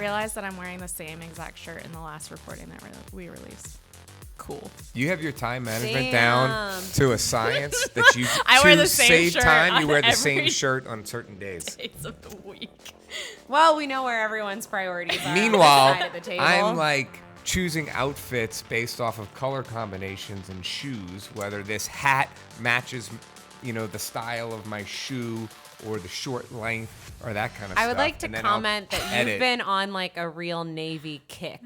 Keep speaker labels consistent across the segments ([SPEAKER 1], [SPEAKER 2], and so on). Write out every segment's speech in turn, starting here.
[SPEAKER 1] realized that I'm wearing the same exact shirt in the last recording that we released. Cool.
[SPEAKER 2] You have your time management down to a science that you
[SPEAKER 1] I wear the same
[SPEAKER 2] save
[SPEAKER 1] shirt
[SPEAKER 2] time. You
[SPEAKER 1] on
[SPEAKER 2] wear the
[SPEAKER 1] every
[SPEAKER 2] same shirt on certain days.
[SPEAKER 1] days of the week.
[SPEAKER 3] Well, we know where everyone's priorities are.
[SPEAKER 2] Meanwhile,
[SPEAKER 3] on the side of the table.
[SPEAKER 2] I'm like choosing outfits based off of color combinations and shoes, whether this hat matches, the style of my shoe or the short length or that kind of stuff.
[SPEAKER 3] I would like to
[SPEAKER 2] And then
[SPEAKER 3] comment
[SPEAKER 2] I'll
[SPEAKER 3] that
[SPEAKER 2] edit.
[SPEAKER 3] you've been on like a real Navy kick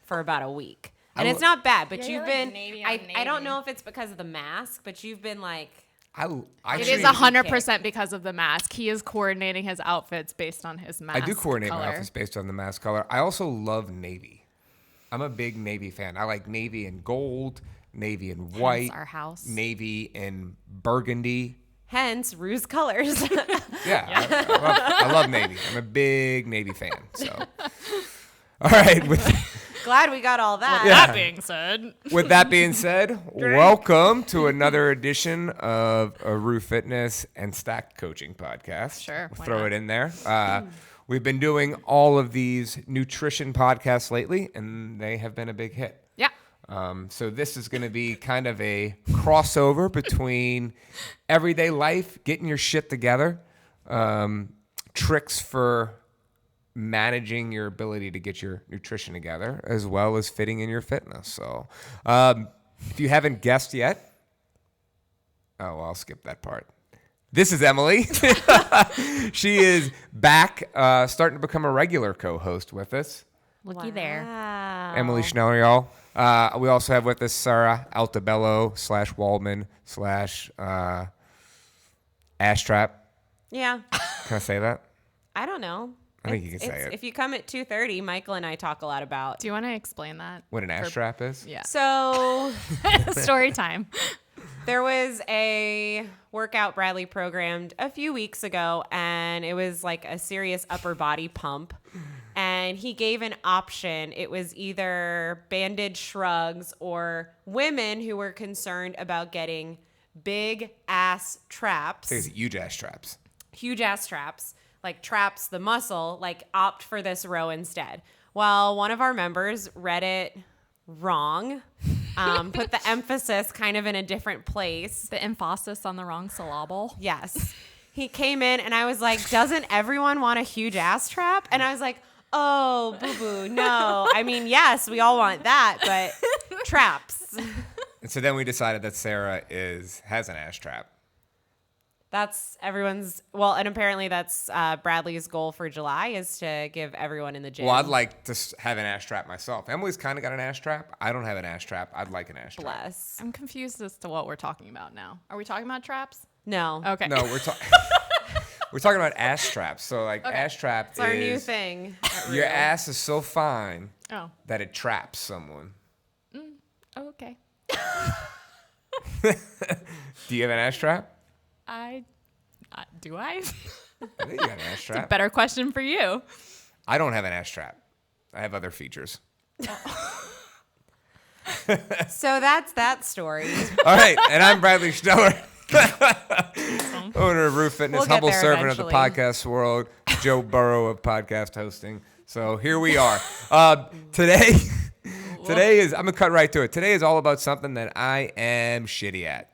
[SPEAKER 3] for about a week. And
[SPEAKER 2] I
[SPEAKER 3] it's not bad, but
[SPEAKER 1] Yeah,
[SPEAKER 3] you've
[SPEAKER 1] you're
[SPEAKER 3] been,
[SPEAKER 1] like Navy on
[SPEAKER 3] I don't
[SPEAKER 1] Navy.
[SPEAKER 3] know if it's because of the mask, but you've been like,
[SPEAKER 2] I
[SPEAKER 1] It
[SPEAKER 2] actually,
[SPEAKER 1] is 100% because of the mask. He is coordinating his outfits based on his mask
[SPEAKER 2] I do coordinate
[SPEAKER 1] color.
[SPEAKER 2] my outfits based on the mask color. I also love navy. I'm a big navy fan. I like navy and gold, navy and white,
[SPEAKER 1] our house.
[SPEAKER 2] navy and burgundy.
[SPEAKER 3] hence Rue's colors.
[SPEAKER 2] Yeah, I love navy. I'm a big navy fan. So, all right.
[SPEAKER 3] Glad we got all that.
[SPEAKER 2] Yeah.
[SPEAKER 1] That being said,
[SPEAKER 2] With that being said, welcome to another edition of a Rue Fitness and Stacked Coaching podcast.
[SPEAKER 1] Sure,
[SPEAKER 2] We'll
[SPEAKER 1] why
[SPEAKER 2] throw
[SPEAKER 1] not?
[SPEAKER 2] it in there. We've been doing all of these nutrition podcasts lately, and they have been a big hit.
[SPEAKER 1] yeah.
[SPEAKER 2] So this is going to be kind of a crossover between everyday life, getting your shit together, tricks for managing your ability to get your nutrition together, as well as fitting in your fitness. So if you haven't guessed yet, I'll skip that part. This is Emily. She is back, starting to become a regular co-host with us.
[SPEAKER 1] Looky there.
[SPEAKER 3] Wow.
[SPEAKER 2] Emily Schneller, y'all. We also have with us Sarah Altabello /Waldman /Ashtrap.
[SPEAKER 3] Yeah.
[SPEAKER 2] Can I say that?
[SPEAKER 3] I don't know.
[SPEAKER 2] I think you can say
[SPEAKER 3] It's-
[SPEAKER 2] it.
[SPEAKER 3] If you come at 2:30, Michael and I talk a lot about.
[SPEAKER 1] Do you want to explain that?
[SPEAKER 2] What an Ashtrap is?
[SPEAKER 1] Yeah.
[SPEAKER 3] So
[SPEAKER 1] Story time.
[SPEAKER 3] there was a workout Bradley programmed a few weeks ago, and it was like a serious upper body pump. And he gave an option. It was either banded shrugs or women who were concerned about getting big ass traps.
[SPEAKER 2] It's huge ass traps.
[SPEAKER 3] Huge ass traps, like traps the muscle, like opt for this row instead. Well, one of our members read it wrong, put the emphasis kind of in a different place.
[SPEAKER 1] The emphasis on the wrong syllable.
[SPEAKER 3] Yes. He came in and I was like, doesn't everyone want a huge ass trap? And I was like, oh, boo-boo, no. I mean, yes, we all want that, but traps.
[SPEAKER 2] And so then we decided that Sarah has an ass trap.
[SPEAKER 3] That's everyone's, well, and apparently that's Bradley's goal for July is to give everyone in the gym.
[SPEAKER 2] Well, I'd like to have an ass trap myself. Emily's kind of got an ass trap. I don't have an ass trap. I'd like an ass trap.
[SPEAKER 3] Bless.
[SPEAKER 1] I'm confused as to what we're talking about now. Are we talking about traps?
[SPEAKER 3] No.
[SPEAKER 1] Okay.
[SPEAKER 2] No, we're talking about ass traps. So like ass trap
[SPEAKER 3] It's our new
[SPEAKER 2] is
[SPEAKER 3] thing.
[SPEAKER 2] your ass is so fine
[SPEAKER 1] Oh.
[SPEAKER 2] that it traps someone.
[SPEAKER 1] Okay.
[SPEAKER 2] Do you have an ass trap?
[SPEAKER 1] Do I?
[SPEAKER 2] I think you got an ass trap.
[SPEAKER 1] Better question for you.
[SPEAKER 2] I don't have an ass trap. I have other features.
[SPEAKER 3] So that's that story.
[SPEAKER 2] All right, and I'm Bradley Schneller, owner of Roof Fitness,
[SPEAKER 3] We'll get
[SPEAKER 2] humble
[SPEAKER 3] there
[SPEAKER 2] servant of the
[SPEAKER 3] eventually.
[SPEAKER 2] podcast world, Joe Burrow of podcast hosting. So here we are. Today is, I'm going to cut right to it. Today is all about something that I am shitty at.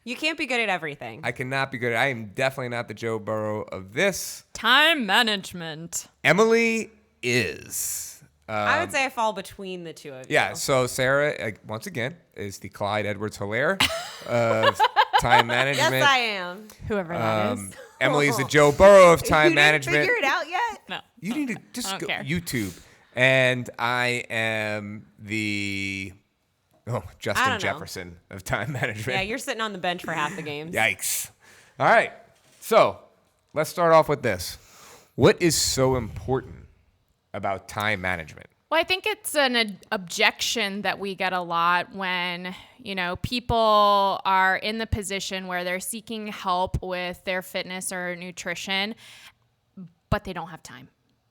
[SPEAKER 3] You can't be good at everything.
[SPEAKER 2] I cannot be good at. I am definitely not the Joe Burrow of this.
[SPEAKER 1] Time management.
[SPEAKER 2] Emily is.
[SPEAKER 3] I would say I fall between the two of you.
[SPEAKER 2] Yeah, so Sarah, once again, is the Clyde Edwards-Hilaire of time management.
[SPEAKER 3] Yes, I am.
[SPEAKER 1] Whoever that is.
[SPEAKER 2] Emily's the Joe Burrow of time
[SPEAKER 3] you
[SPEAKER 2] management.
[SPEAKER 3] didn't figure it out yet?
[SPEAKER 1] No.
[SPEAKER 2] You need to just
[SPEAKER 1] I don't
[SPEAKER 2] go
[SPEAKER 1] care.
[SPEAKER 2] YouTube. And I am the Justin
[SPEAKER 3] know.
[SPEAKER 2] Jefferson of time management.
[SPEAKER 3] Yeah, you're sitting on the bench for half the games.
[SPEAKER 2] Yikes. All right. So let's start off with this. What is so important about time management?
[SPEAKER 1] Well, I think it's an objection that we get a lot when, people are in the position where they're seeking help with their fitness or nutrition, but they don't have time.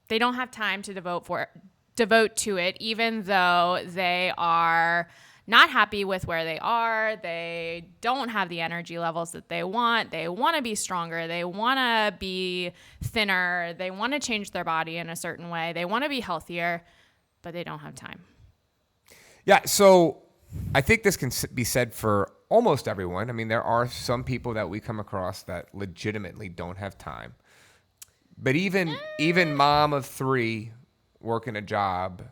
[SPEAKER 1] They don't have time to devote to it, even though they are not happy with where they are. They don't have the energy levels that they want. They want to be stronger. They want to be thinner. They want to change their body in a certain way. They want to be healthier, but they don't have time.
[SPEAKER 2] Yeah, so I think this can be said for almost everyone. I mean, there are some people that we come across that legitimately don't have time. But even mom of 3 working a job,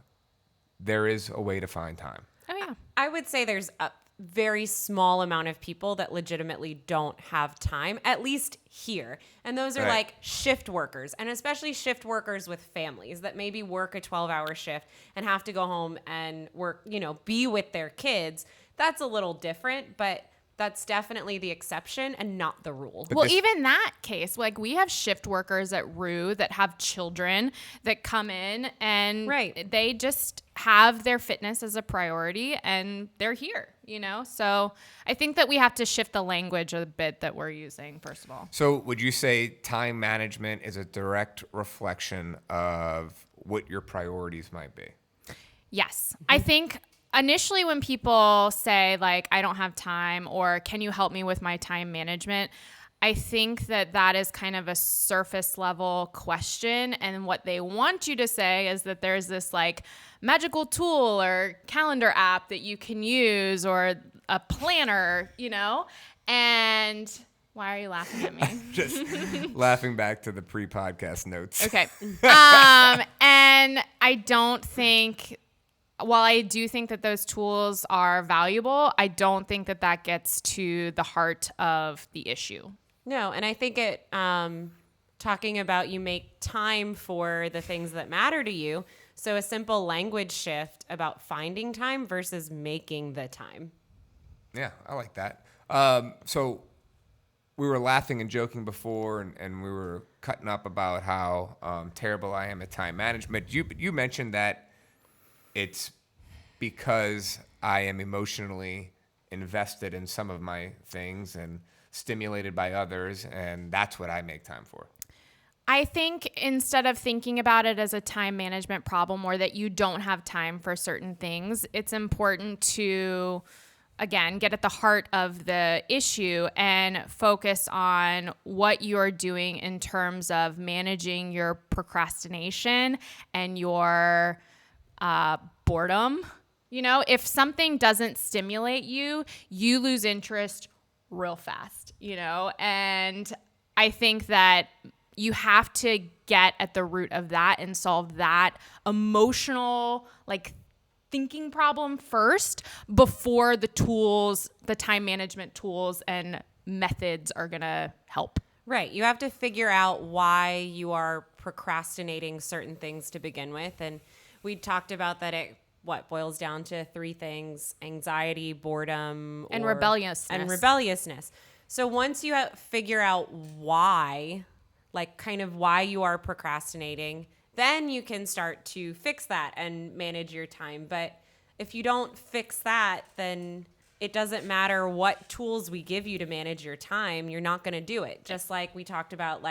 [SPEAKER 2] there is a way to find time.
[SPEAKER 1] Oh, yeah.
[SPEAKER 3] I would say there's a very small amount of people that legitimately don't have time, at least here. And those are
[SPEAKER 2] Right.
[SPEAKER 3] like shift workers, and especially shift workers with families that maybe work a 12-hour shift and have to go home and work, be with their kids. That's a little different, but that's definitely the exception and not the rule.
[SPEAKER 1] Well, even that case, like we have shift workers at Rue that have children that come in and
[SPEAKER 3] Right.
[SPEAKER 1] they just have their fitness as a priority and they're here, So I think that we have to shift the language a bit that we're using, first of all.
[SPEAKER 2] So would you say time management is a direct reflection of what your priorities might be?
[SPEAKER 1] Yes. I think initially when people say like, I don't have time or can you help me with my time management? I think that is kind of a surface level question. And what they want you to say is that there's this like magical tool or calendar app that you can use or a planner, and why are you laughing at me?
[SPEAKER 2] Just laughing back to the pre-podcast notes.
[SPEAKER 1] Okay. And I don't think, while I do think that those tools are valuable, I don't think that gets to the heart of the issue.
[SPEAKER 3] No, and I think talking about you make time for the things that matter to you. So a simple language shift about finding time versus making the time.
[SPEAKER 2] Yeah, I like that. So we were laughing and joking before, and we were cutting up about how terrible I am at time management. You mentioned that it's because I am emotionally invested in some of my things and stimulated by others, and that's what I make time for.
[SPEAKER 1] I think instead of thinking about it as a time management problem or that you don't have time for certain things, it's important to, again, get at the heart of the issue and focus on what you're doing in terms of managing your procrastination and your boredom. If something doesn't stimulate you, you lose interest real fast, and I think that you have to get at the root of that and solve that emotional, thinking problem first before the tools, the time management tools and methods are going to help.
[SPEAKER 3] Right. You have to figure out why you are procrastinating certain things to begin with. And we talked about that it boils down to 3 things: anxiety, boredom,
[SPEAKER 1] and rebelliousness.
[SPEAKER 3] So once you figure out why, why you are procrastinating, then you can start to fix that and manage your time. But if you don't fix that, then it doesn't matter what tools we give you to manage your time, you're not going to do it. Just like we talked about,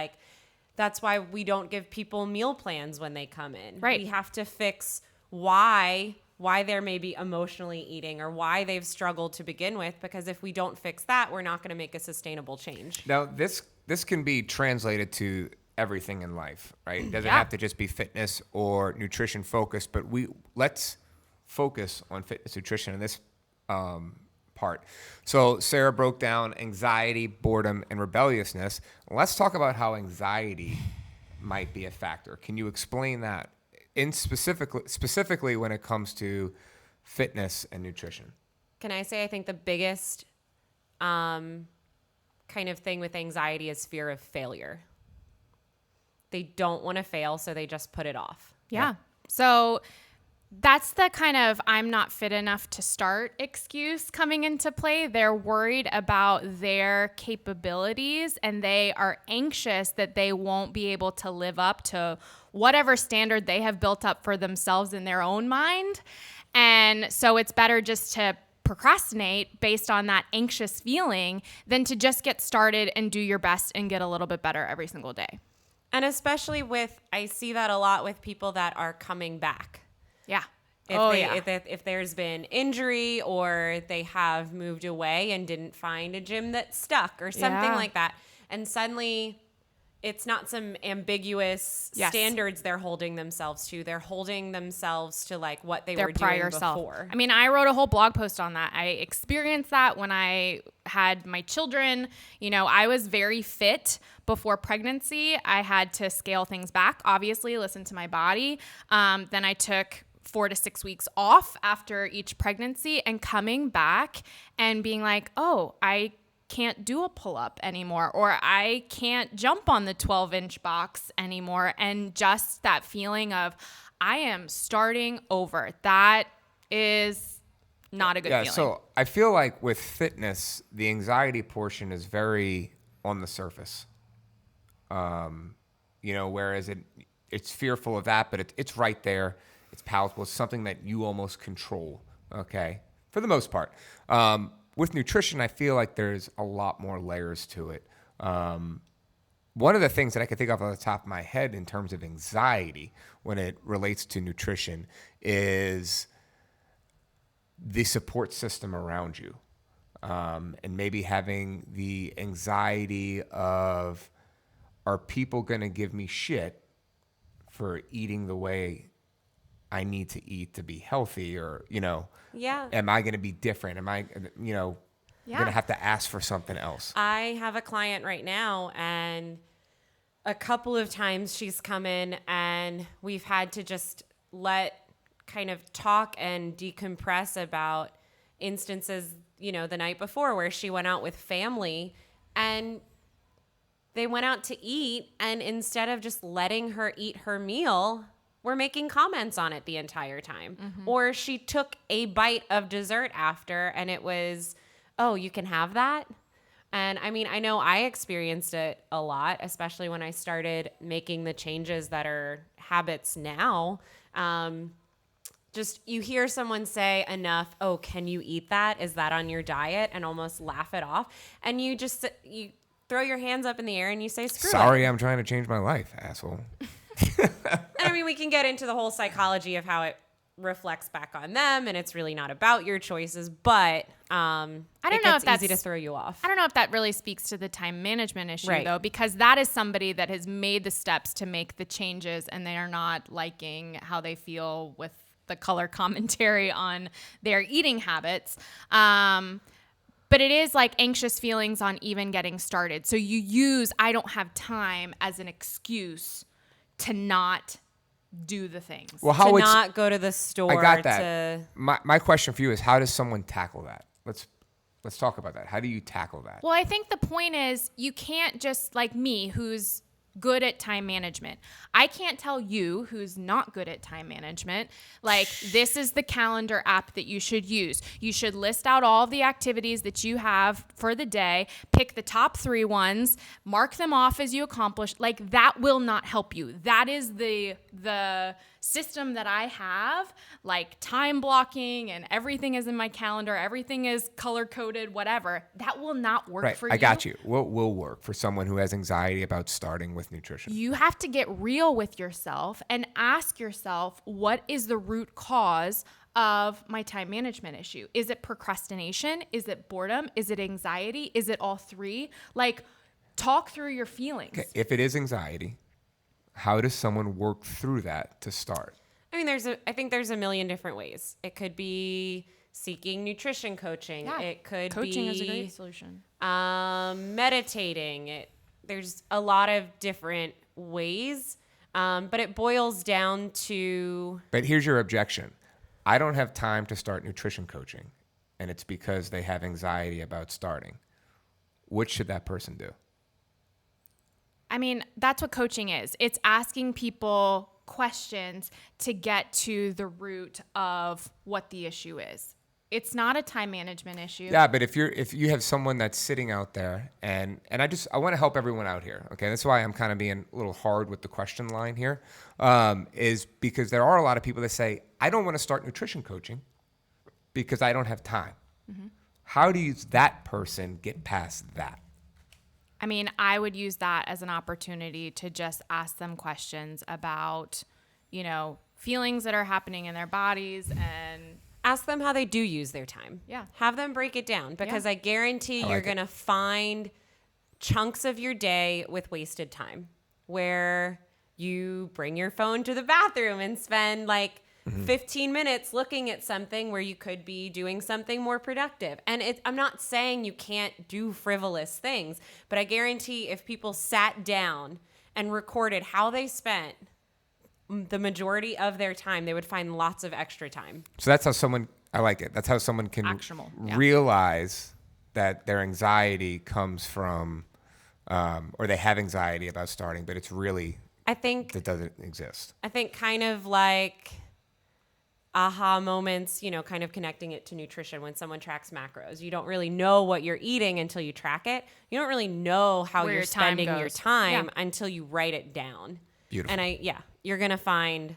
[SPEAKER 3] that's why we don't give people meal plans when they come in.
[SPEAKER 1] Right.
[SPEAKER 3] We have to fix why they're maybe emotionally eating or why they've struggled to begin with, because if we don't fix that, we're not going to make a sustainable change.
[SPEAKER 2] Now, this can be translated to everything in life, right? It doesn't
[SPEAKER 1] Yeah.
[SPEAKER 2] have to just be fitness or nutrition focused, but let's focus on fitness, nutrition in this part. So Sarah broke down anxiety, boredom, and rebelliousness. Let's talk about how anxiety might be a factor. Can you explain that specifically when it comes to fitness and nutrition?
[SPEAKER 3] Can I say I think the biggest kind of thing with anxiety is fear of failure. They don't want to fail, so they just put it off.
[SPEAKER 1] Yeah. So that's the kind of I'm not fit enough to start excuse coming into play. They're worried about their capabilities and they are anxious that they won't be able to live up to whatever standard they have built up for themselves in their own mind. And so it's better just to procrastinate based on that anxious feeling than to just get started and do your best and get a little bit better every single day.
[SPEAKER 3] And especially I see that a lot with people that are coming back.
[SPEAKER 1] Yeah.
[SPEAKER 3] If there's been injury or they have moved away and didn't find a gym that stuck or something like that. And suddenly it's not some ambiguous standards they're holding themselves to. They're holding themselves to like what they were doing before.
[SPEAKER 1] I mean, I wrote a whole blog post on that. I experienced that when I had my children. You know, I was very fit before pregnancy. I had to scale things back, obviously, listen to my body. Then I took 4 to 6 weeks off after each pregnancy, and coming back and being like, oh, I can't do a pull-up anymore, or I can't jump on the 12-inch box anymore. And just that feeling of I am starting over. That is not a good feeling.
[SPEAKER 2] So I feel like with fitness, the anxiety portion is very on the surface. You know, whereas it's fearful of that, but it's right there. It's palatable. It's something that you almost control, okay, for the most part. With nutrition, I feel like there's a lot more layers to it. One of the things that I can think of off the top of my head in terms of anxiety when it relates to nutrition is the support system around you. And maybe having the anxiety of, are people going to give me shit for eating the way I need to eat to be healthy? Or, you know, am I going to be different? Am I, you know, going to have to ask for something else?
[SPEAKER 3] I have a client right now, and a couple of times she's come in and we've had to just kind of talk and decompress about instances, you know, the night before where she went out with family and they went out to eat, and instead of just letting her eat her meal, we're making comments on it the entire time. Mm-hmm. Or she took a bite of dessert after and it was, oh, you can have that? And I mean, I know I experienced it a lot, especially when I started making the changes that are habits now. Just you hear someone say enough, oh, can you eat that? Is that on your diet? And almost laugh it off. And you throw your hands up in the air and you say, screw it.
[SPEAKER 2] Sorry, I'm trying to change my life, asshole.
[SPEAKER 3] And I mean, we can get into the whole psychology of how it reflects back on them, and it's really not about your choices, but I don't know if that's easy to throw you off.
[SPEAKER 1] I don't know if that really speaks to the time management issue, though, because that is somebody that has made the steps to make the changes, and they are not liking how they feel with the color commentary on their eating habits. But it is like anxious feelings on even getting started. So you use I don't have time as an excuse to not do the things.
[SPEAKER 2] Well, how
[SPEAKER 3] to not go to the store.
[SPEAKER 2] I got that. My question for you is, how does someone tackle that? Let's talk about that. How do you tackle that?
[SPEAKER 1] Well, I think the point is you can't just, like me, who's good at time management. I can't tell you who's not good at time management, like, this is the calendar app that you should use. You should list out all of the activities that you have for the day, pick the top 3 ones, mark them off as you accomplish. Like, that will not help you. That is the system that I have, like time blocking, and everything is in my calendar, everything is color coded, whatever. That will not work for you.
[SPEAKER 2] I got you. Will work for someone who has anxiety about starting with nutrition.
[SPEAKER 1] You have to get real with yourself and ask yourself, what is the root cause of my time management issue? Is it procrastination? Is it boredom? Is it anxiety? Is it all 3? Like, talk through your feelings.
[SPEAKER 2] Okay. If it is anxiety, how does someone work through that to start?
[SPEAKER 3] I mean, I think there's a million different ways. It could be seeking nutrition coaching.
[SPEAKER 1] Yeah.
[SPEAKER 3] It could
[SPEAKER 1] Coaching
[SPEAKER 3] be
[SPEAKER 1] is a great solution.
[SPEAKER 3] Meditating. There's a lot of different ways, but it boils down to...
[SPEAKER 2] But here's your objection. I don't have time to start nutrition coaching, and it's because they have anxiety about starting. What should that person do?
[SPEAKER 1] I mean, that's what coaching is. It's asking people questions to get to the root of what the issue is. It's not a time management issue.
[SPEAKER 2] Yeah, but if you have someone that's sitting out there, and I want to help everyone out here. Okay, that's why I'm kind of being a little hard with the question line here, is because there are a lot of people that say, I don't want to start nutrition coaching because I don't have time. Mm-hmm. How does that person get past that?
[SPEAKER 1] I mean, I would use that as an opportunity to just ask them questions about, you know, feelings that are happening in their bodies and
[SPEAKER 3] Ask them how they do use their time.
[SPEAKER 1] Yeah.
[SPEAKER 3] Have them break it down, because I guarantee
[SPEAKER 2] like
[SPEAKER 3] you're
[SPEAKER 2] it.
[SPEAKER 3] going to find chunks of your day with wasted time where you bring your phone to the bathroom and spend like 15 minutes looking at something where you could be doing something more productive. And I'm not saying you can't do frivolous things, but I guarantee if people sat down and recorded how they spent the majority of their time, they would find lots of extra time.
[SPEAKER 2] So that's how someone, I like it. That's how someone can
[SPEAKER 1] Actionable, yeah.
[SPEAKER 2] realize that their anxiety comes from, or they have anxiety about starting, but it's really,
[SPEAKER 3] I think
[SPEAKER 2] that doesn't exist.
[SPEAKER 3] kind of like aha moments, kind of connecting it to nutrition when someone tracks macros. You don't really know what you're eating until you track it. You don't really know how
[SPEAKER 1] Where
[SPEAKER 3] you're
[SPEAKER 1] your time
[SPEAKER 3] spending your
[SPEAKER 1] goes.
[SPEAKER 3] time
[SPEAKER 1] Yeah.
[SPEAKER 3] until you write it down.
[SPEAKER 2] Beautiful.
[SPEAKER 3] And you're going to find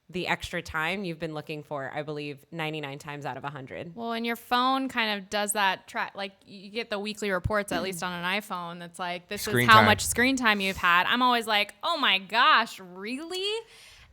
[SPEAKER 3] the extra time you've been looking for, I believe, 99 times out of 100.
[SPEAKER 1] well, and your phone kind of does that track. Like you get the weekly reports, at least on an iPhone. That's like, this
[SPEAKER 2] Screen
[SPEAKER 1] is how
[SPEAKER 2] time.
[SPEAKER 1] much screen time you've had. I'm always like, oh my gosh, really?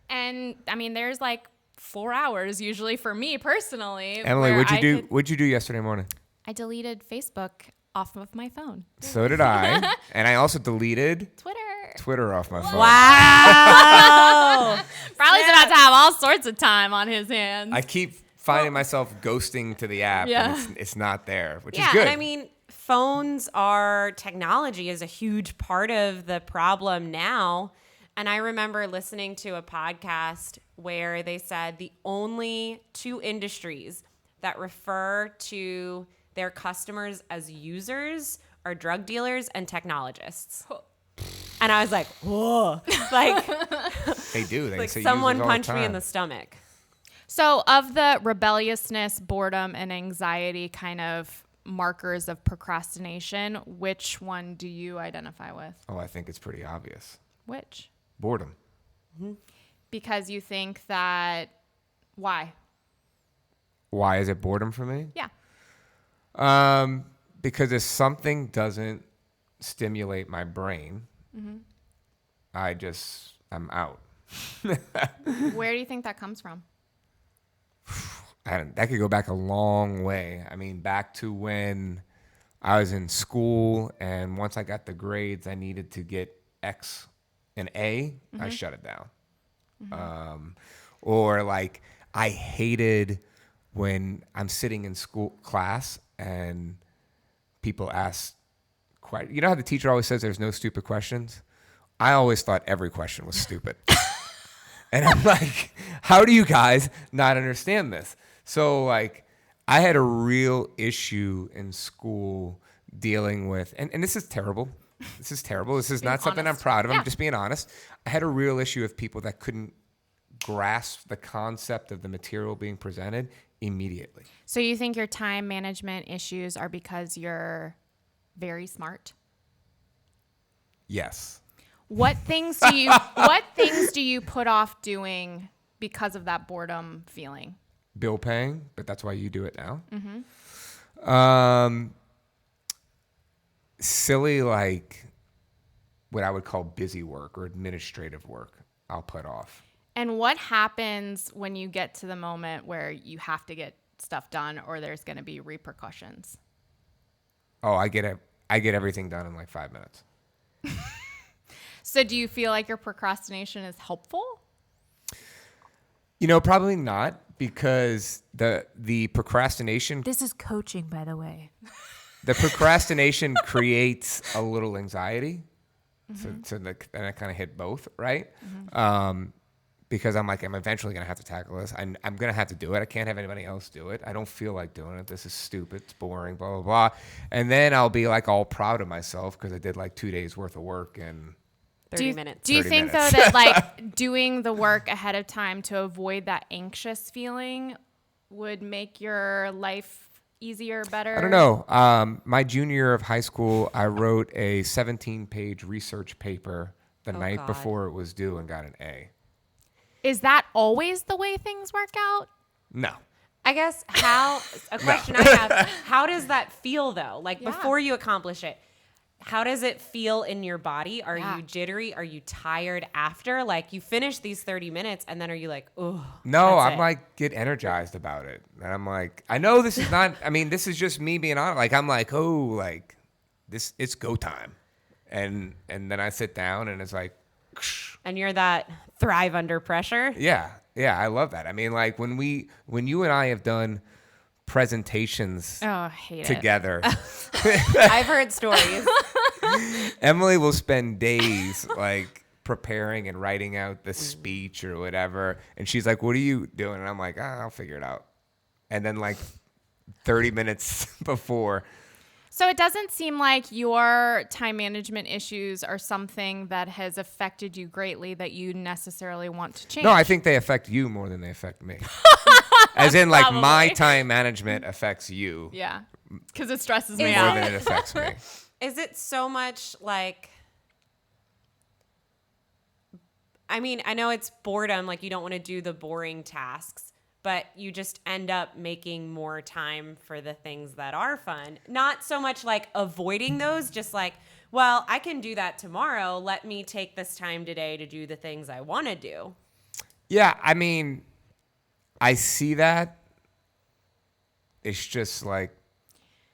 [SPEAKER 1] And I mean, there's like 4 hours usually for me personally.
[SPEAKER 2] Emily,
[SPEAKER 1] where
[SPEAKER 2] what'd you do yesterday morning?
[SPEAKER 1] I deleted Facebook off of my phone.
[SPEAKER 2] So did I. And I also deleted Twitter off my phone.
[SPEAKER 3] Wow.
[SPEAKER 1] Riley's about to have all sorts of time on his hands.
[SPEAKER 2] I keep finding myself ghosting to the app,
[SPEAKER 1] Yeah.
[SPEAKER 2] and it's not there, which is
[SPEAKER 3] Yeah,
[SPEAKER 2] good.
[SPEAKER 3] and I mean, technology is a huge part of the problem now. And I remember listening to a podcast where they said the only two industries that refer to their customers as users are drug dealers and technologists. And I was like, whoa. Like,
[SPEAKER 2] They do. They
[SPEAKER 3] like
[SPEAKER 2] say
[SPEAKER 3] someone
[SPEAKER 2] users all the
[SPEAKER 3] punched me in
[SPEAKER 2] time.
[SPEAKER 3] the stomach.
[SPEAKER 1] So, of the rebelliousness, boredom, and anxiety kind of markers of procrastination, which one do you identify with?
[SPEAKER 2] Oh, I think it's pretty obvious.
[SPEAKER 1] Which?
[SPEAKER 2] Boredom.
[SPEAKER 1] Because you think that, why?
[SPEAKER 2] Why is it boredom for me?
[SPEAKER 1] Yeah.
[SPEAKER 2] Because if something doesn't stimulate my brain, I'm out.
[SPEAKER 1] Where do you think that comes from?
[SPEAKER 2] That could go back a long way. I mean, back to when I was in school, and once I got the grades I needed to get X and A, I shut it down. Or like I hated when I'm sitting in school class and people ask, you know how the teacher always says there's no stupid questions? I always thought every question was stupid. And I'm like, how do you guys not understand this? So like I had a real issue in school dealing with, and this is terrible. This is terrible. This is
[SPEAKER 1] Being
[SPEAKER 2] not something
[SPEAKER 1] honest.
[SPEAKER 2] I'm proud of.
[SPEAKER 1] Yeah.
[SPEAKER 2] I'm just being honest. I had a real issue of people that couldn't grasp the concept of the material being presented immediately.
[SPEAKER 1] So, you think your time management issues are because you're very smart?
[SPEAKER 2] Yes.
[SPEAKER 1] What things do you put off doing because of that boredom feeling?
[SPEAKER 2] Bill paying, but that's why you do it now. Silly, like what I would call busy work or administrative work, I'll put off.
[SPEAKER 1] And what happens when you get to the moment where you have to get stuff done or there's going to be repercussions?
[SPEAKER 2] Oh, I get everything done in like 5 minutes.
[SPEAKER 1] So do you feel like your procrastination is helpful?
[SPEAKER 2] You know, probably not, because the procrastination
[SPEAKER 1] This is coaching, by the way.
[SPEAKER 2] the procrastination creates a little anxiety. So then I kind of hit both, right? Because I'm eventually going to have to tackle this. I'm going to have to do it. I can't have anybody else do it. I don't feel like doing it. This is stupid. It's boring, blah, blah, blah. And then I'll be like all proud of myself because I did like 2 days worth of work and
[SPEAKER 3] 30 minutes.
[SPEAKER 1] Do you
[SPEAKER 2] 30
[SPEAKER 1] think
[SPEAKER 2] minutes.
[SPEAKER 1] though that like doing the work ahead of time to avoid that anxious feeling would make your life easier, better?
[SPEAKER 2] I don't know. My junior year of high school, I wrote a 17-page research paper the night
[SPEAKER 3] God.
[SPEAKER 2] before it was due and got an A.
[SPEAKER 1] Is that always the way things work out?
[SPEAKER 2] No.
[SPEAKER 3] I guess a question I have, how does that feel though? Like
[SPEAKER 1] Yeah.
[SPEAKER 3] before you accomplish it, how does it feel in your body? Are
[SPEAKER 1] Yeah.
[SPEAKER 3] you jittery? Are you tired after? Like you finish these 30 minutes and then are you like, oh,
[SPEAKER 2] No,
[SPEAKER 3] that's
[SPEAKER 2] I'm
[SPEAKER 3] it.
[SPEAKER 2] like, get energized about it. And I'm like, I know this is not, I mean, this is just me being honest. Like, I'm like, oh, like, this, it's go time. And then I sit down and it's like,
[SPEAKER 3] And you're that thrive under pressure.
[SPEAKER 2] yeah, I love that. I mean, like, when you and I have done presentations
[SPEAKER 1] Oh, I hate it.
[SPEAKER 2] together,
[SPEAKER 3] I've heard stories.
[SPEAKER 2] Emily will spend days like preparing and writing out the speech or whatever. And she's like, what are you doing? And I'm like, I'll figure it out. And then like 30 minutes before.
[SPEAKER 1] So it doesn't seem like your time management issues are something that has affected you greatly that you necessarily want to change.
[SPEAKER 2] No, I think they affect you more than they affect me. As in, like, my
[SPEAKER 1] Probably.
[SPEAKER 2] time management affects you
[SPEAKER 1] Yeah, because it stresses me
[SPEAKER 3] Is
[SPEAKER 2] more
[SPEAKER 1] out.
[SPEAKER 2] than it affects me.
[SPEAKER 3] Is it so much like, I mean, I know it's boredom, like you don't want to do the boring tasks, but you just end up making more time for the things that are fun. Not so much like avoiding those, just like, well, I can do that tomorrow. Let me take this time today to do the things I want to do.
[SPEAKER 2] Yeah, I mean, I see that. It's just like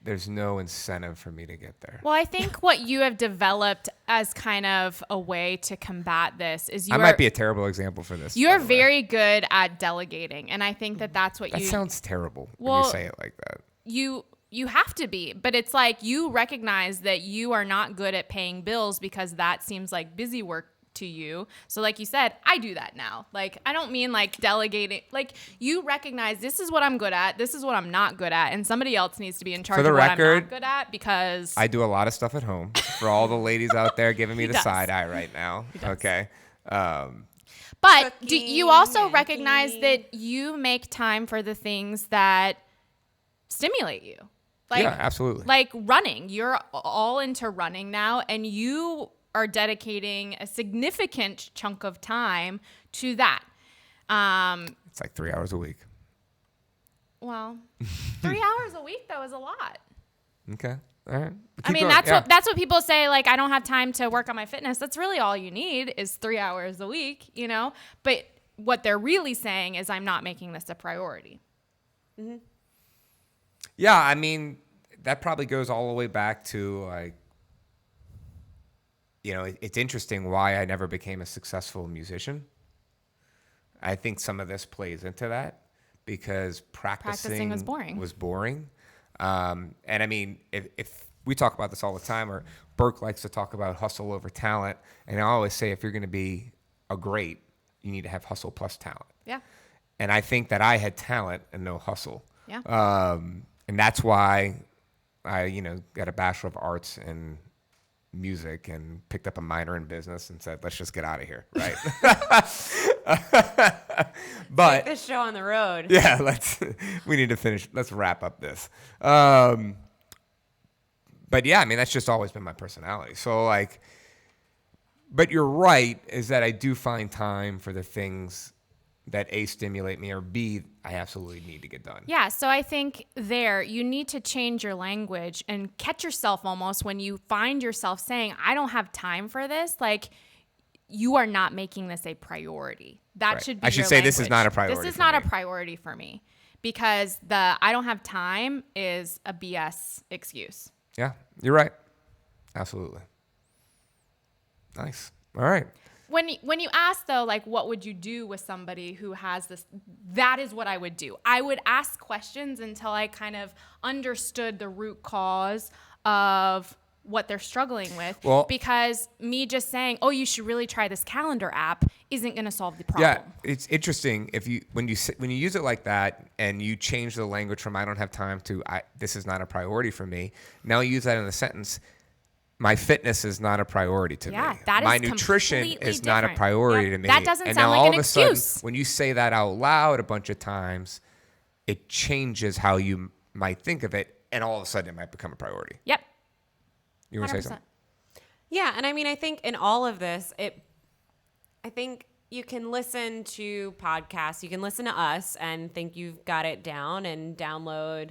[SPEAKER 2] there's no incentive for me to get there.
[SPEAKER 1] Well, I think what you have developed as kind of a way to combat this is
[SPEAKER 2] I might be a terrible example for this.
[SPEAKER 1] you're
[SPEAKER 2] by the way.
[SPEAKER 1] very good at delegating, and I think that that's what
[SPEAKER 2] That
[SPEAKER 1] you
[SPEAKER 2] sounds terrible when
[SPEAKER 1] Well,
[SPEAKER 2] you say it like that.
[SPEAKER 1] you have to be. But it's like you recognize that you are not good at paying bills because that seems like busy work to you. So like you said, I do that now. Like I don't mean like delegating. Like you recognize this is what I'm good at, this is what I'm not good at, and somebody else needs to be in charge
[SPEAKER 2] For the
[SPEAKER 1] of what I'm
[SPEAKER 2] record,
[SPEAKER 1] not good at because
[SPEAKER 2] I do a lot of stuff at home for all the ladies out there giving me the
[SPEAKER 1] does.
[SPEAKER 2] side eye right now. Okay.
[SPEAKER 1] But do you also
[SPEAKER 3] Cooking,
[SPEAKER 1] recognize
[SPEAKER 3] cleaning.
[SPEAKER 1] that you make time for the things that stimulate you? Like,
[SPEAKER 2] Yeah, absolutely.
[SPEAKER 1] Like running. You're all into running now, and you are dedicating a significant chunk of time to that.
[SPEAKER 2] It's like 3 hours a week.
[SPEAKER 1] Well, 3 hours a week, that was a lot.
[SPEAKER 2] Okay. All right.
[SPEAKER 1] I
[SPEAKER 2] Keep
[SPEAKER 1] mean,
[SPEAKER 2] going. Yeah.
[SPEAKER 1] that's what people say. Like, I don't have time to work on my fitness. That's really all you need is 3 hours a week, you know. But what they're really saying is, I'm not making this a priority.
[SPEAKER 2] Yeah, I mean, that probably goes all the way back to like, you know, it's interesting why I never became a successful musician. I think some of this plays into that because practicing
[SPEAKER 1] was boring.
[SPEAKER 2] Was boring. And I mean, if we talk about this all the time, or Burke likes to talk about hustle over talent, and I always say if you're going to be a great, you need to have hustle plus talent.
[SPEAKER 1] Yeah.
[SPEAKER 2] And I think that I had talent and no hustle.
[SPEAKER 1] Yeah.
[SPEAKER 2] And that's why I, you know, got a Bachelor of Arts in music and picked up a minor in business and said, let's just get out of here, right? But
[SPEAKER 3] This show on the road.
[SPEAKER 2] yeah, we need to finish. Let's wrap up this. But yeah, I mean, that's just always been my personality. So like, but you're right, is that I do find time for the things that A, stimulate me, or B, I absolutely need to get done.
[SPEAKER 1] Yeah, so I think there you need to change your language and catch yourself almost when you find yourself saying, I don't have time for this. Like, you are not making this a priority. That
[SPEAKER 2] Right.
[SPEAKER 1] should be
[SPEAKER 2] I should
[SPEAKER 1] your
[SPEAKER 2] say this is
[SPEAKER 1] language.
[SPEAKER 2] not a priority
[SPEAKER 1] This is
[SPEAKER 2] for
[SPEAKER 1] not a
[SPEAKER 2] me.
[SPEAKER 1] priority for me because the I don't have time is a BS excuse.
[SPEAKER 2] Yeah, you're right. Absolutely. Nice. All right.
[SPEAKER 1] When you ask though, like, what would you do with somebody who has this? That is what I would do. I would ask questions until I kind of understood the root cause of what they're struggling with.
[SPEAKER 2] Well-
[SPEAKER 1] because me just saying, "Oh, you should really try this calendar app," isn't going to solve the problem.
[SPEAKER 2] Yeah, it's interesting if when you use it like that and you change the language from "I don't have time" to "this is not a priority for me." Now you use that in a sentence. My fitness is not a priority to
[SPEAKER 1] Yeah,
[SPEAKER 2] me.
[SPEAKER 1] that is
[SPEAKER 2] My nutrition
[SPEAKER 1] completely
[SPEAKER 2] is not a
[SPEAKER 1] different.
[SPEAKER 2] priority
[SPEAKER 1] Yep.
[SPEAKER 2] to me.
[SPEAKER 1] That doesn't
[SPEAKER 2] and
[SPEAKER 1] sound
[SPEAKER 2] now
[SPEAKER 1] like
[SPEAKER 2] all
[SPEAKER 1] an
[SPEAKER 2] of a sudden,
[SPEAKER 1] excuse.
[SPEAKER 2] when you say that out loud a bunch of times, it changes how you might think of it, and all of a sudden it might become a priority.
[SPEAKER 1] Yep.
[SPEAKER 2] You want to say
[SPEAKER 1] 100%.
[SPEAKER 2] something?
[SPEAKER 3] Yeah, and I mean, I think in all of this, I think you can listen to podcasts, you can listen to us and think you've got it down and download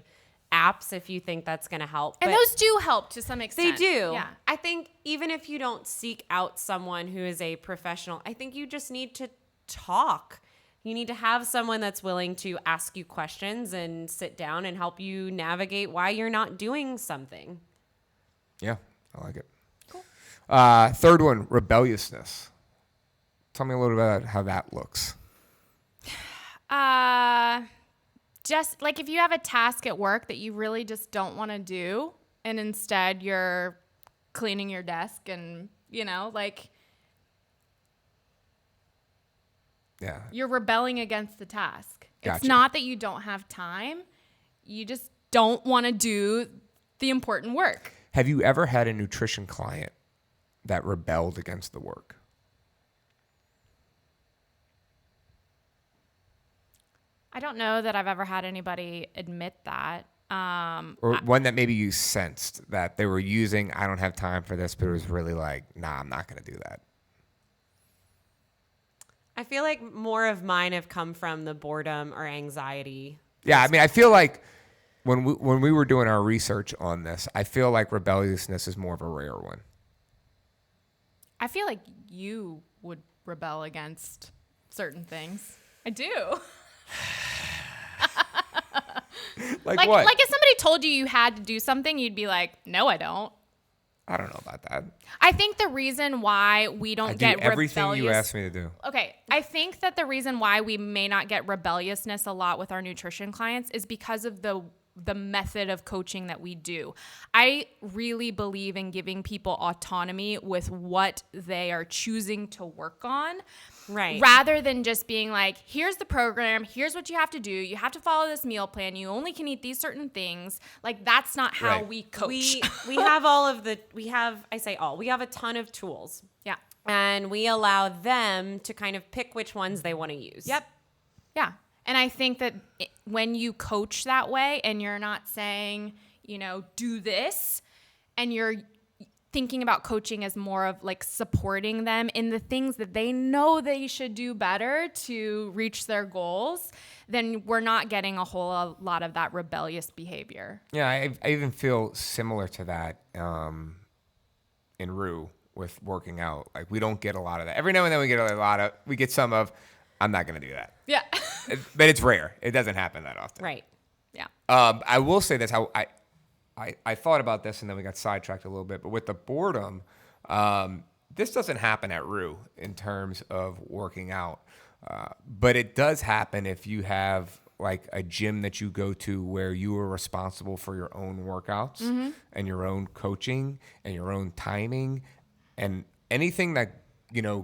[SPEAKER 3] apps if you think that's going to help.
[SPEAKER 1] And
[SPEAKER 3] But
[SPEAKER 1] those do help to some
[SPEAKER 3] they
[SPEAKER 1] extent.
[SPEAKER 3] do.
[SPEAKER 1] Yeah.
[SPEAKER 3] I think even if you don't seek out someone who is a professional, I think you just need to talk. You need to have someone that's willing to ask you questions and sit down and help you navigate why you're not doing something.
[SPEAKER 2] Yeah, I like it. Cool. Third one, rebelliousness. Tell me a little bit about how that looks.
[SPEAKER 1] Just like if you have a task at work that you really just don't want to do, and instead you're cleaning your desk and, like
[SPEAKER 2] Yeah.
[SPEAKER 1] you're rebelling against the task. It's
[SPEAKER 2] Gotcha.
[SPEAKER 1] not that you don't have time. You just don't want to do the important work.
[SPEAKER 2] Have you ever had a nutrition client that rebelled against the work?
[SPEAKER 1] I don't know that I've ever had anybody admit that.
[SPEAKER 2] Or one that maybe you sensed that they were using, I don't have time for this, but it was really like, nah, I'm not going to do that.
[SPEAKER 3] I feel like more of mine have come from the boredom or anxiety.
[SPEAKER 2] Yeah, I mean, I feel like when we were doing our research on this, I feel like rebelliousness is more of a rare one.
[SPEAKER 1] I feel like you would rebel against certain things. I do.
[SPEAKER 2] Like what?
[SPEAKER 1] Like if somebody told you had to do something, you'd be like, no, I don't.
[SPEAKER 2] I don't know about that.
[SPEAKER 1] I think the reason why we don't
[SPEAKER 2] I do
[SPEAKER 1] get
[SPEAKER 2] everything
[SPEAKER 1] rebellious.
[SPEAKER 2] you ask me to do.
[SPEAKER 1] Okay, I think that the reason why we may not get rebelliousness a lot with our nutrition clients is because of the method of coaching that we do. I really believe in giving people autonomy with what they are choosing to work on.
[SPEAKER 3] Right.
[SPEAKER 1] Rather than just being like, here's the program, here's what you have to do. You have to follow this meal plan. You only can eat these certain things. Like that's not how
[SPEAKER 2] Right.
[SPEAKER 1] we coach.
[SPEAKER 3] We have all of the, we have a ton of tools.
[SPEAKER 1] Yeah.
[SPEAKER 3] And we allow them to kind of pick which ones they want to use.
[SPEAKER 1] Yep. Yeah. And I think that when you coach that way and you're not saying, do this, and you're thinking about coaching as more of like supporting them in the things that they know they should do better to reach their goals, then we're not getting a whole lot of that rebellious behavior.
[SPEAKER 2] Yeah, I even feel similar to that in Rue with working out. Like we don't get a lot of that. Every now and then we get some of, I'm not going to do that.
[SPEAKER 1] Yeah.
[SPEAKER 2] But it's rare. It doesn't happen that often.
[SPEAKER 3] Right.
[SPEAKER 1] Yeah.
[SPEAKER 2] I will say that's how I thought about this, and then we got sidetracked a little bit. But with the boredom, this doesn't happen at Rue in terms of working out. But it does happen if you have like a gym that you go to where you are responsible for your own workouts and your own coaching and your own timing and anything that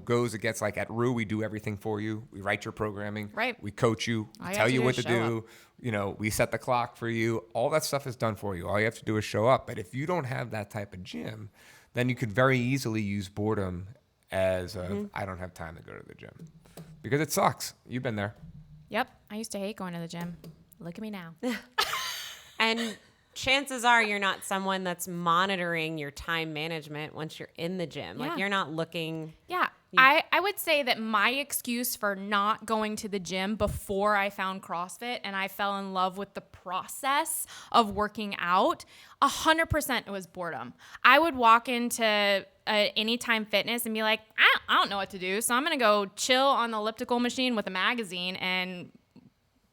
[SPEAKER 2] goes against, like at Rue, we do everything for you. We write your programming.
[SPEAKER 1] Right.
[SPEAKER 2] We coach you.
[SPEAKER 1] All
[SPEAKER 2] We
[SPEAKER 1] you
[SPEAKER 2] tell
[SPEAKER 1] have to
[SPEAKER 2] you
[SPEAKER 1] do
[SPEAKER 2] what
[SPEAKER 1] is
[SPEAKER 2] to
[SPEAKER 1] show
[SPEAKER 2] do. We set the clock for you. All that stuff is done for you. All you have to do is show up. But if you don't have that type of gym, then you could very easily use boredom as I don't have time to go to the gym. Because it sucks. You've been there.
[SPEAKER 1] Yep. I used to hate going to the gym. Look at me now.
[SPEAKER 3] And chances are you're not someone that's monitoring your time management once you're in the gym.
[SPEAKER 1] Yeah.
[SPEAKER 3] Like you're not looking.
[SPEAKER 1] Yeah. I would say that my excuse for not going to the gym before I found CrossFit and I fell in love with the process of working out, 100% it was boredom. I would walk into Anytime Fitness and be like, I don't know what to do, so I'm going to go chill on the elliptical machine with a magazine and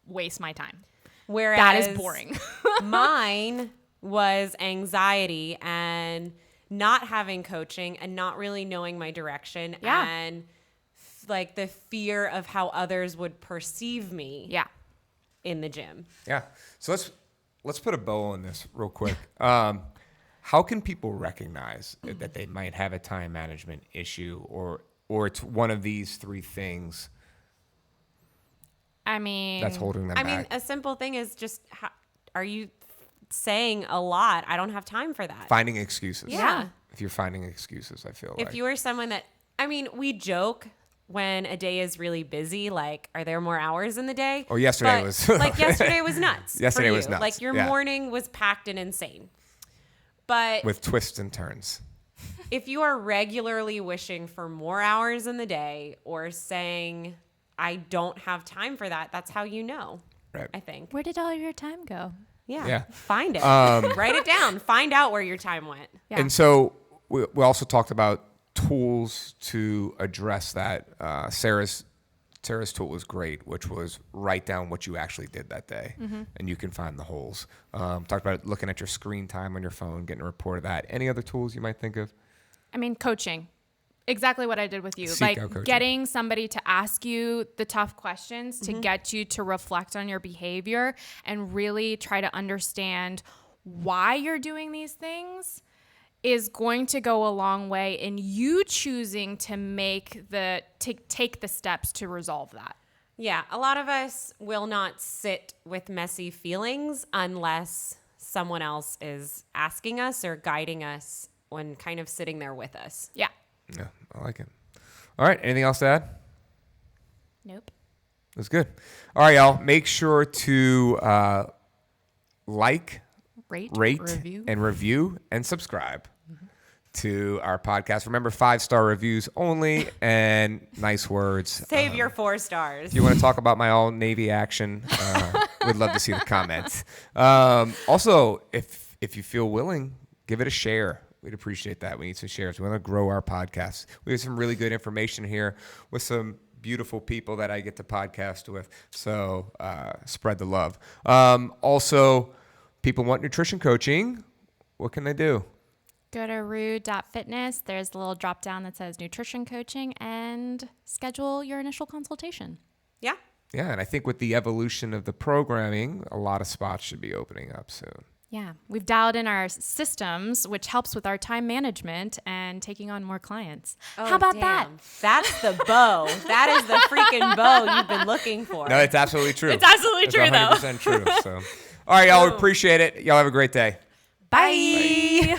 [SPEAKER 1] waste my time.
[SPEAKER 3] Whereas
[SPEAKER 1] That is boring.
[SPEAKER 3] mine was anxiety and not having coaching and not really knowing my direction
[SPEAKER 1] Yeah.
[SPEAKER 3] and like the fear of how others would perceive me
[SPEAKER 1] Yeah.
[SPEAKER 3] in the gym.
[SPEAKER 2] Yeah. So let's put a bow on this real quick. How can people recognize that they might have a time management issue or it's one of these three things
[SPEAKER 1] I mean,
[SPEAKER 2] that's holding them
[SPEAKER 3] I
[SPEAKER 2] back?
[SPEAKER 3] mean, a simple thing is just, are you saying a lot? I don't have time for that.
[SPEAKER 2] Finding excuses.
[SPEAKER 3] Yeah.
[SPEAKER 2] If you're finding excuses, I feel
[SPEAKER 3] If
[SPEAKER 2] like.
[SPEAKER 3] you are someone that, we joke when a day is really busy, like, are there more hours in the day?
[SPEAKER 2] Or yesterday
[SPEAKER 3] But,
[SPEAKER 2] was-
[SPEAKER 3] like, yesterday was nuts.
[SPEAKER 2] Yesterday
[SPEAKER 3] for
[SPEAKER 2] was
[SPEAKER 3] you.
[SPEAKER 2] nuts,
[SPEAKER 3] Like, your
[SPEAKER 2] yeah.
[SPEAKER 3] morning was packed and insane. But
[SPEAKER 2] With twists and turns.
[SPEAKER 3] if you are regularly wishing for more hours in the day or saying, I don't have time for that, that's how you know,
[SPEAKER 2] Right.
[SPEAKER 3] I think.
[SPEAKER 1] where did all your time go?
[SPEAKER 3] Yeah. Find it. Write it down. Find out where your time went.
[SPEAKER 1] Yeah.
[SPEAKER 2] And so we also talked about tools to address that. Sarah's tool was great, which was write down what you actually did that day, and you can find the holes. Talked about looking at your screen time on your phone, getting a report of that. Any other tools you might think of?
[SPEAKER 1] I mean, coaching. Exactly what I did with you.
[SPEAKER 2] Seek out coaching.
[SPEAKER 1] Getting somebody to ask you the tough questions to get you to reflect on your behavior and really try to understand why you're doing these things is going to go a long way in you choosing to take the steps to resolve that.
[SPEAKER 3] Yeah, a lot of us will not sit with messy feelings unless someone else is asking us or guiding us when kind of sitting there with us.
[SPEAKER 1] Yeah.
[SPEAKER 2] Yeah, I like it. All right, anything else to add?
[SPEAKER 1] Nope.
[SPEAKER 2] That's good. All right, y'all. Make sure to like, rate, and review, and subscribe to our podcast. Remember, 5-star reviews only and nice words.
[SPEAKER 3] Save your 4 stars.
[SPEAKER 2] If you want to talk about my all Navy action, we'd love to see the comments. Also, if you feel willing, give it a share. We'd appreciate that. We need some shares. We want to grow our podcast. We have some really good information here with some beautiful people that I get to podcast with. So spread the love. Also, people want nutrition coaching. What can they do?
[SPEAKER 1] Go to rue.fitness. There's a little drop down that says nutrition coaching and schedule your initial consultation.
[SPEAKER 3] Yeah.
[SPEAKER 2] Yeah, and I think with the evolution of the programming, a lot of spots should be opening up soon.
[SPEAKER 1] Yeah, we've dialed in our systems, which helps with our time management and taking on more clients.
[SPEAKER 3] Oh,
[SPEAKER 1] how about that?
[SPEAKER 3] That's the bow. That is the freaking bow you've been looking for.
[SPEAKER 2] No, it's absolutely true.
[SPEAKER 1] It's absolutely true, though.
[SPEAKER 2] 100% true. So, all right, y'all, we appreciate it. Y'all have a great day.
[SPEAKER 1] Bye.